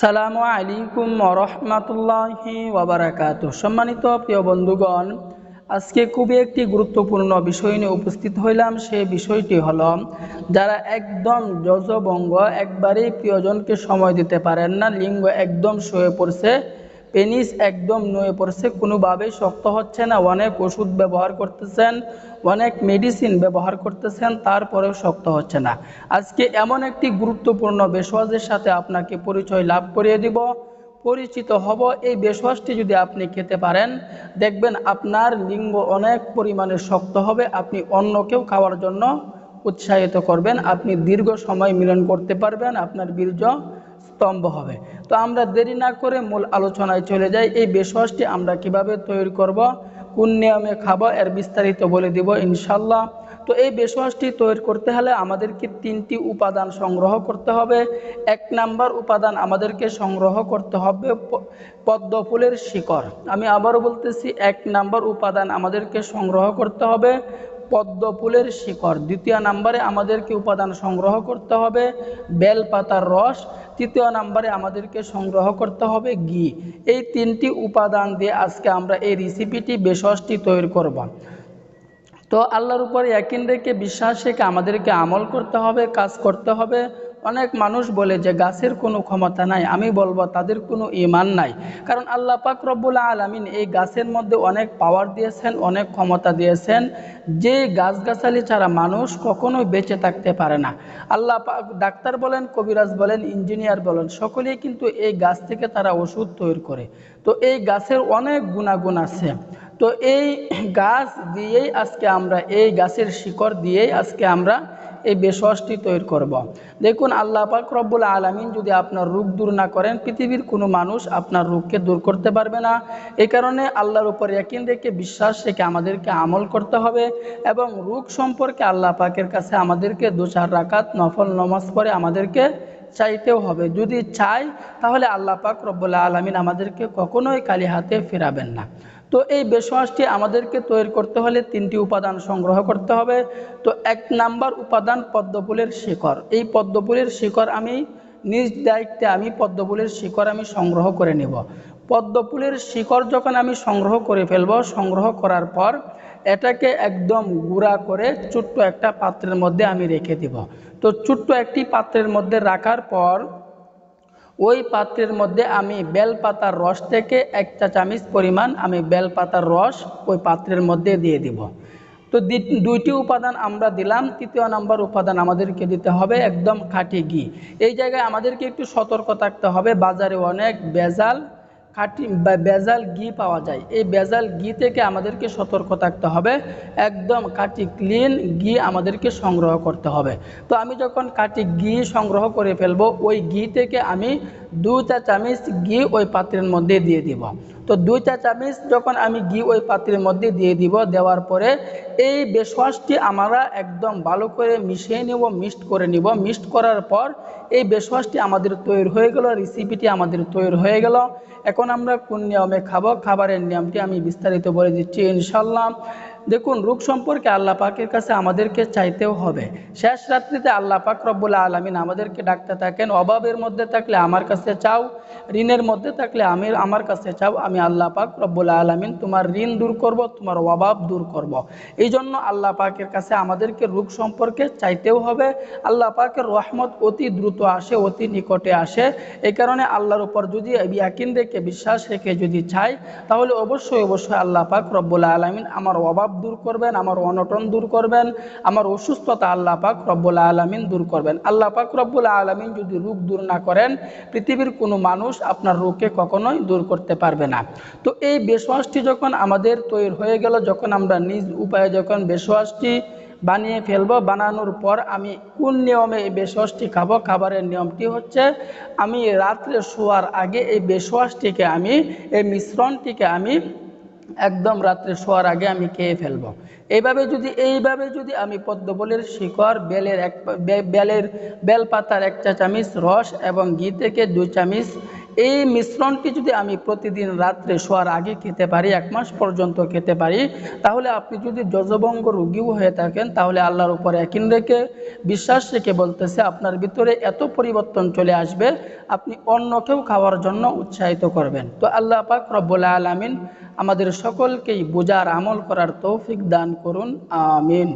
সালামু আলাইকুম ওরহমাতুল্লাহি ওয়াবারাকাতুহু। সম্মানিত প্রিয় বন্ধুগণ, আজকে খুবই একটি গুরুত্বপূর্ণ বিষয় নিয়ে উপস্থিত হইলাম। সেই বিষয়টি হলো, যারা একদম যজবঙ্গ, একবারেই প্রিয়জনকে সময় দিতে পারেন না, লিঙ্গ একদম শুয়ে পড়ছে, পেনিস একদম নুয়ে পড়ছে, কোনোভাবেই শক্ত হচ্ছে না, অনেক ওষুধ ব্যবহার করতেছেন, অনেক মেডিসিন ব্যবহার করতেছেন, তারপরেও শক্ত হচ্ছে না। আজকে এমন একটি গুরুত্বপূর্ণ ভেষজের সাথে আপনাকে পরিচয় লাভ করিয়ে দিব, পরিচিত হব। এই ভেষজটি যদি আপনি খেতে পারেন, দেখবেন আপনার লিঙ্গ অনেক পরিমাণে শক্ত হবে, আপনি অন্যকেও খাওয়ার জন্য উৎসাহিত করবেন, আপনি দীর্ঘ সময় মিলন করতে পারবেন, আপনার বীর্য স্তম্ভ হবে। তো আমরা দেরি না করে মূল আলোচনায় চলে যাই। এই ভেষজটি আমরা কিভাবে তৈরি করব, কোন নিয়মে খাবো, এর বিস্তারিত বলে দিব ইনশাল্লাহ। তো এই ভেষজটি তৈরি করতে হলে আমাদেরকে তিনটি উপাদান সংগ্রহ করতে হবে। এক নাম্বার উপাদান আমাদেরকে সংগ্রহ করতে হবে পদ্ম ফুলের শিকড়। আমি আবারও বলতেছি, এক নাম্বার উপাদান আমাদেরকে সংগ্রহ করতে হবে পদ্ম ফুলের শিকড়। দ্বিতীয় নাম্বারে আমাদেরকে উপাদান সংগ্রহ করতে হবে বেলপাতার রস। তৃতীয় নাম্বারে আমাদেরকে সংগ্রহ করতে হবে ঘি। এই তিনটি উপাদান দিয়ে আজকে আমরা এই রেসিপিটি ভেষজটি তৈরি করব। তো আল্লাহর উপর ইয়াকিন রেখে, বিশ্বাস রেখে আমাদেরকে আমল করতে হবে, কাজ করতে হবে। অনেক মানুষ বলে যে গাছের কোনো ক্ষমতা নাই, আমি বলবো তাদের কোনো ঈমান নাই। কারণ আল্লাহ পাক রব্বুল আলামিন এই গাছের মধ্যে অনেক পাওয়ার দিয়েছেন, অনেক ক্ষমতা দিয়েছেন, যে গাছগাছালি ছাড়া মানুষ কখনোই বেঁচে থাকতে পারে না। আল্লাহ পাক, ডাক্তার বলেন, কবিরাজ বলেন, ইঞ্জিনিয়ার বলেন, সকলেই কিন্তু এই গাছ থেকে তারা ওষুধ তৈরি করে। তো এই গাছের অনেক গুণাগুণ আছে। তো এই গাছ দিয়েই আজকে আমরা, এই গাছের শিকড় দিয়েই আজকে আমরা এই ভেষজটি তৈরি করব। দেখুন, আল্লাহ পাক রব্বুল আলামিন যদি আপনার রোগ দূর না করেন, পৃথিবীর কোনো মানুষ আপনার রোগকে দূর করতে পারবে না। এই কারণে আল্লাহর উপর ইয়াকিন রেখে, বিশ্বাস রেখে আমাদেরকে আমল করতে হবে এবং রোগ সম্পর্কে আল্লাহ পাকের কাছে আমাদেরকে 2-4 রাকাত নফল নামাজ পড়ে আমাদেরকে চাইতেও হবে। যদি চাই, তাহলে আল্লাহ পাক রব্বুল আলামিন আমাদেরকে কখনোই খালি হাতে ফেরাবেন না। তো এই ভেষজটি আমাদেরকে তৈরি করতে হলে তিনটি উপাদান সংগ্রহ করতে হবে। তো এক নাম্বার উপাদান পদ্মফুলের শিকড়। এই পদ্মফুলের শিকড় আমি নিজ দায়িত্বে, আমি পদ্মফুলের শিকড় আমি সংগ্রহ করে নেব। পদ্মফুলের শিকড় যখন আমি সংগ্রহ করে ফেলব, সংগ্রহ করার পর এটাকে একদম গুঁড়া করে ছোট্ট একটা পাত্রের মধ্যে আমি রেখে দেব। তো ছোট্ট একটি পাত্রের মধ্যে রাখার পর ওই পাত্রের মধ্যে আমি বেলপাতার রস থেকে 1 চা চামচ পরিমাণ আমি বেলপাতার রস ওই পাত্রের মধ্যে দিয়ে দিব। তো দুইটি উপাদান আমরা দিলাম। তৃতীয় নাম্বার উপাদান আমাদেরকে দিতে হবে একদম খাঁটি ঘি। এই জায়গায় আমাদেরকে একটু সতর্ক থাকতে হবে, বাজারে অনেক ভেজাল ঘি পাওয়া যায়। এই ভেজাল ঘি থেকে আমাদেরকে সতর্ক থাকতে হবে। একদম খাঁটি ক্লিন ঘি আমাদেরকে সংগ্রহ করতে হবে। তো আমি যখন খাঁটি ঘি সংগ্রহ করে ফেলবো, ওই ঘি থেকে আমি 2 চা চামচ ঘি ওই পাত্রের মধ্যে দিয়ে দিব। তো 2 চা চামচ যখন আমি ঘি ওই পাত্রের মধ্যে দিয়ে দিব, দেওয়ার পরে এই ভেষজটি আমরা একদম ভালো করে মিশিয়ে নেব, মিক্সড করে নিব। মিক্সড করার পর এই ভেষজটি আমাদের তৈরি হয়ে গেল, রেসিপিটি আমাদের তৈরি হয়ে গেল। এখন আমরা কোন নিয়মে খাবো, খাবারের নিয়মটি আমি বিস্তারিত বলে দিচ্ছি ইনশাল্লাহ। দেখুন, রোগ সম্পর্কে আল্লাহ পাকের কাছে আমাদেরকে চাইতেও হবে। শেষ রাত্রিতে আল্লাহ পাক রব্বুল আলামিন আমাদেরকে ডাকতে থাকেন, অভাবের মধ্যে থাকলে আমার কাছে চাও, ঋণের মধ্যে থাকলে আমার কাছে চাও, আমি আল্লাহ পাক রব্বুল আলামিন তোমার ঋণ দূর করব, তোমার অভাব দূর করব। এই জন্য আল্লাহ পাকের কাছে আমাদেরকে রোগ সম্পর্কে চাইতেও হবে। আল্লাহ পাকের রহমত অতি দ্রুত আসে, অতি নিকটে আসে। এই কারণে আল্লাহর উপর যদি ইয়াকিন রেখে, বিশ্বাস রেখে যদি চাই, তাহলে অবশ্যই আল্লাহ পাক রব্বুল আলামিন আমার অভাব দূর করবেন, আমার অনটন দূর করবেন, আমার অসুস্থতা আল্লাহ পাক রব্বুল আলামিন দূর করবেন। আল্লাহ পাক রব্বুল আলামিন যদি রোগ দূর না করেন, পৃথিবীর কোনো মানুষ আপনার রোগকে কখনোই দূর করতে পারবে না। তো এই ভেষজটি যখন আমাদের তৈরি হয়ে গেল, যখন আমরা নিজ উপায়ে যখন ভেষজটি বানিয়ে ফেলবো, বানানোর পর আমি কোন নিয়মে এই ভেষজটি খাবো, খাবারের নিয়মটি হচ্ছে, আমি রাত্রে শোয়ার আগে এই ভেষজটিকে, আমি এই মিশ্রণটিকে আমি একদম রাত্রে শোয়ার আগে আমি খেয়ে ফেলবো। এইভাবে যদি আমি পদ্মফুলের শিকড়, বেলপাতার 1 চা চামচ রস এবং ঘি থেকে 2 চামচ এই মিশ্রণটি যদি আমি প্রতিদিন রাত্রে শোয়ার আগে খেতে পারি, 1 মাস পর্যন্ত খেতে পারি, তাহলে আপনি যদি যজবঙ্গ রোগীও হয়ে থাকেন, তাহলে আল্লাহর উপর ইয়াকিন রেখে বিশ্বাস রেখে বলতেছে আপনার ভিতরে এত পরিবর্তন চলে আসবে, আপনি অন্যকেও খাওয়ার জন্য উৎসাহিত করবেন। তো আল্লাহ পাক রব্বুল আলামিন আমাদের সকলকেই বোঝার আমল করার তৌফিক দান করুন, আমিন।